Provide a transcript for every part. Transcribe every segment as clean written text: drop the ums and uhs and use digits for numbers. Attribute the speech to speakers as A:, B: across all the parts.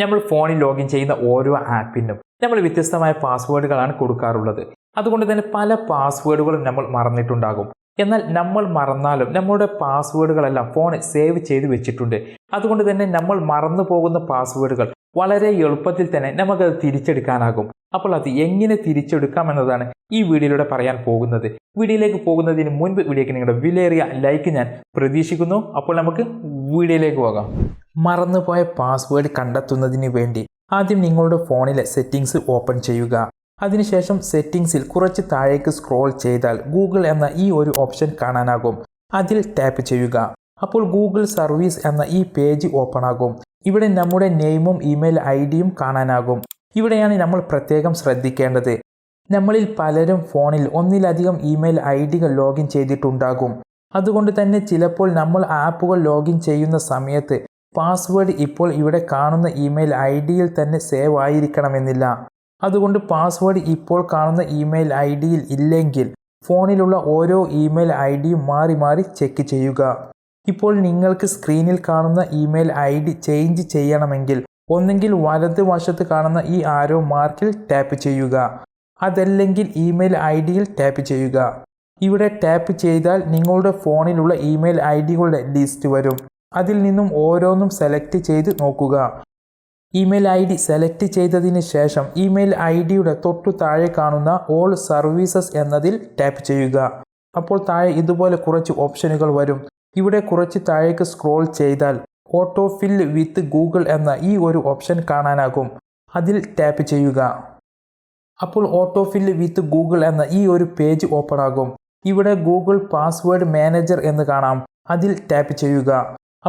A: നമ്മൾ ഫോണിൽ ലോഗിൻ ചെയ്യുന്ന ഓരോ ആപ്പിനും നമ്മൾ വ്യത്യസ്തമായ പാസ്വേഡുകളാണ് കൊടുക്കാറുള്ളത്. അതുകൊണ്ട് തന്നെ പല പാസ്വേഡുകളും നമ്മൾ മറന്നിട്ടുണ്ടാകും. എന്നാൽ നമ്മൾ മറന്നാലും നമ്മളുടെ പാസ്വേഡുകളെല്ലാം ഫോണിൽ സേവ് ചെയ്ത് വെച്ചിട്ടുണ്ട്. അതുകൊണ്ട് തന്നെ നമ്മൾ മറന്നു പോകുന്ന പാസ്വേഡുകൾ വളരെ എളുപ്പത്തിൽ തന്നെ നമുക്കത് തിരിച്ചെടുക്കാനാകും. അപ്പോൾ അത് എങ്ങനെ തിരിച്ചെടുക്കാം എന്നതാണ് ഈ വീഡിയോയിലൂടെ പറയാൻ പോകുന്നത്. വീഡിയോയിലേക്ക് പോകുന്നതിന് മുൻപ് വീഡിയോയ്ക്ക് നിങ്ങളുടെ വിലയേറിയ ലൈക്ക് ഞാൻ പ്രതീക്ഷിക്കുന്നു. അപ്പോൾ നമുക്ക് വീഡിയോയിലേക്ക് പോകാം. മറന്നുപോയ പാസ്വേഡ് കണ്ടെത്തുന്നതിന് വേണ്ടി ആദ്യം നിങ്ങളുടെ ഫോണിലെ സെറ്റിംഗ്സ് ഓപ്പൺ ചെയ്യുക. അതിനുശേഷം സെറ്റിംഗ്സിൽ കുറച്ച് താഴേക്ക് സ്ക്രോൾ ചെയ്താൽ ഗൂഗിൾ എന്ന ഈ ഒരു ഓപ്ഷൻ കാണാനാകും. അതിൽ ടാപ്പ് ചെയ്യുക. അപ്പോൾ ഗൂഗിൾ സർവീസ് എന്ന ഈ പേജ് ഓപ്പൺ ആകും. ഇവിടെ നമ്മുടെ നെയിമും ഇമെയിൽ ഐഡിയും കാണാനാകും. ഇവിടെയാണ് നമ്മൾ പ്രത്യേകം ശ്രദ്ധിക്കേണ്ടത്. നമ്മളിൽ പലരും ഫോണിൽ ഒന്നിലധികം ഇമെയിൽ ഐഡികൾ ലോഗിൻ ചെയ്തിട്ടുണ്ടാകും. അതുകൊണ്ട് തന്നെ ചിലപ്പോൾ നമ്മൾ ആപ്പുകൾ ലോഗിൻ ചെയ്യുന്ന സമയത്ത് പാസ്വേഡ് ഇപ്പോൾ ഇവിടെ കാണുന്ന ഇമെയിൽ ഐഡിയിൽ തന്നെ സേവ് ആയിരിക്കണമെന്നില്ല. അതുകൊണ്ട് പാസ്വേഡ് ഇപ്പോൾ കാണുന്ന ഇമെയിൽ ഐഡിയിൽ ഇല്ലെങ്കിൽ ഫോണിലുള്ള ഓരോ ഇമെയിൽ ഐഡിയും മാറി മാറി ചെക്ക് ചെയ്യുക. ഇപ്പോൾ നിങ്ങൾക്ക് സ്ക്രീനിൽ കാണുന്ന ഇമെയിൽ ഐഡി ചേഞ്ച് ചെയ്യണമെങ്കിൽ ഒന്നെങ്കിൽ വലതുവശത്ത് കാണുന്ന ഈ ആരോ മാർക്കിൽ ടാപ്പ് ചെയ്യുക, അതല്ലെങ്കിൽ ഇമെയിൽ ഐഡിയിൽ ടാപ്പ് ചെയ്യുക. ഇവിടെ ടാപ്പ് ചെയ്താൽ നിങ്ങളുടെ ഫോണിലുള്ള ഇമെയിൽ ഐഡികളുടെ ലിസ്റ്റ് വരും. അതിൽ നിന്നും ഓരോന്നും സെലക്ട് ചെയ്ത് നോക്കുക. ഇമെയിൽ ഐ ഡി സെലക്ട് ചെയ്തതിന് ശേഷം ഇമെയിൽ ഐ ഡിയുടെ തൊട്ടു താഴെ കാണുന്ന ഓൾ സർവീസസ് എന്നതിൽ ടാപ്പ് ചെയ്യുക. അപ്പോൾ താഴെ ഇതുപോലെ കുറച്ച് ഓപ്ഷനുകൾ വരും. ഇവിടെ കുറച്ച് താഴേക്ക് സ്ക്രോൾ ചെയ്താൽ ഓട്ടോ ഫിൽ വിത്ത് ഗൂഗിൾ എന്ന ഈ ഒരു ഓപ്ഷൻ കാണാനാകും. അതിൽ ടാപ്പ് ചെയ്യുക. അപ്പോൾ ഓട്ടോ ഫിൽ വിത്ത് ഗൂഗിൾ എന്ന ഈ ഒരു പേജ് ഓപ്പൺ ആകും. ഇവിടെ ഗൂഗിൾ പാസ്വേഡ് മാനേജർ എന്ന് കാണാം. അതിൽ ടാപ്പ് ചെയ്യുക.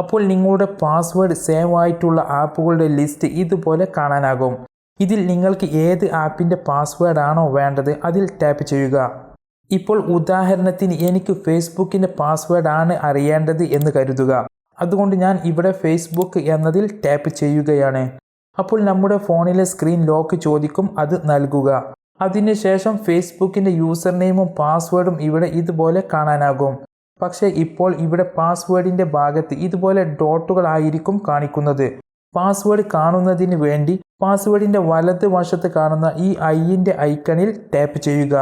A: അപ്പോൾ നിങ്ങളുടെ പാസ്വേഡ് സേവ് ആയിട്ടുള്ള ആപ്പുകളുടെ ലിസ്റ്റ് ഇതുപോലെ കാണാനാകും. ഇതിൽ നിങ്ങൾക്ക് ഏത് ആപ്പിൻ്റെ പാസ്വേഡ് ആണോ വേണ്ടത് അതിൽ ടാപ്പ് ചെയ്യുക. ഇപ്പോൾ ഉദാഹരണത്തിന് എനിക്ക് ഫേസ്ബുക്കിൻ്റെ പാസ്വേഡ് ആണ് അറിയേണ്ടത് എന്ന് കരുതുക. അതുകൊണ്ട് ഞാൻ ഇവിടെ ഫേസ്ബുക്ക് എന്നതിൽ ടാപ്പ് ചെയ്യുകയാണ്. അപ്പോൾ നമ്മുടെ ഫോണിലെ സ്ക്രീൻ ലോക്ക് ചോദിക്കും, അത് നൽകുക. അതിനുശേഷം ഫേസ്ബുക്കിൻ്റെ യൂസർ നെയിമും പാസ്വേഡും ഇവിടെ ഇതുപോലെ കാണാനാകും. പക്ഷേ ഇപ്പോൾ ഇവിടെ പാസ്വേഡിൻ്റെ ഭാഗത്ത് ഇതുപോലെ ഡോട്ടുകൾ ആയിരിക്കും കാണിക്കുന്നത്. പാസ്വേഡ് കാണുന്നതിന് വേണ്ടി പാസ്വേഡിൻ്റെ വലത് വശത്ത് കാണുന്ന ഈ ഐൻ്റെ ഐക്കണിൽ ടാപ്പ് ചെയ്യുക.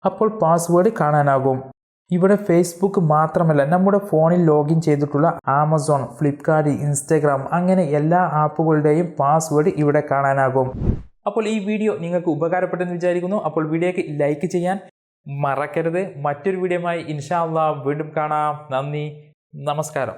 A: അപ്പോൾ പാസ്വേഡ് കാണാനാകും. ഇവിടെ ഫേസ്ബുക്ക് മാത്രമല്ല, നമ്മുടെ ഫോണിൽ ലോഗിൻ ചെയ്തിട്ടുള്ള ആമസോൺ, ഫ്ലിപ്കാർട്ട്, ഇൻസ്റ്റഗ്രാം അങ്ങനെ എല്ലാ ആപ്പുകളുടെയും പാസ്വേഡ് ഇവിടെ കാണാനാകും. അപ്പോൾ ഈ വീഡിയോ നിങ്ങൾക്ക് ഉപകാരപ്പെട്ടെന്ന് വിചാരിക്കുന്നു. അപ്പോൾ വീഡിയോയ്ക്ക് ലൈക്ക് ചെയ്യാൻ മറക്കരുത്. മറ്റൊരു വീഡിയോയുമായി ഇൻഷാ അല്ലാഹ് വീണ്ടും കാണാം. നന്ദി, നമസ്കാരം.